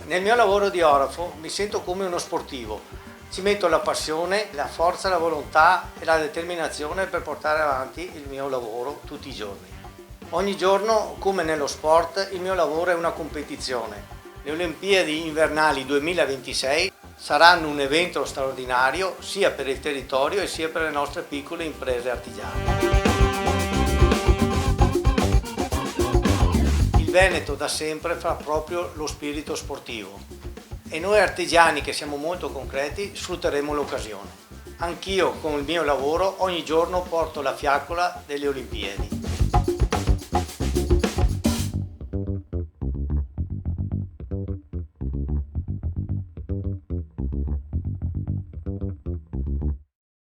Nel mio lavoro di orafo mi sento come uno sportivo. Ci metto la passione, la forza, la volontà e la determinazione per portare avanti il mio lavoro tutti i giorni. Ogni giorno, come nello sport, il mio lavoro è una competizione. Le Olimpiadi invernali 2026 saranno un evento straordinario sia per il territorio e sia per le nostre piccole imprese artigiane. Il Veneto da sempre fa proprio lo spirito sportivo e noi artigiani, che siamo molto concreti, sfrutteremo l'occasione. Anch'io con il mio lavoro ogni giorno porto la fiaccola delle Olimpiadi.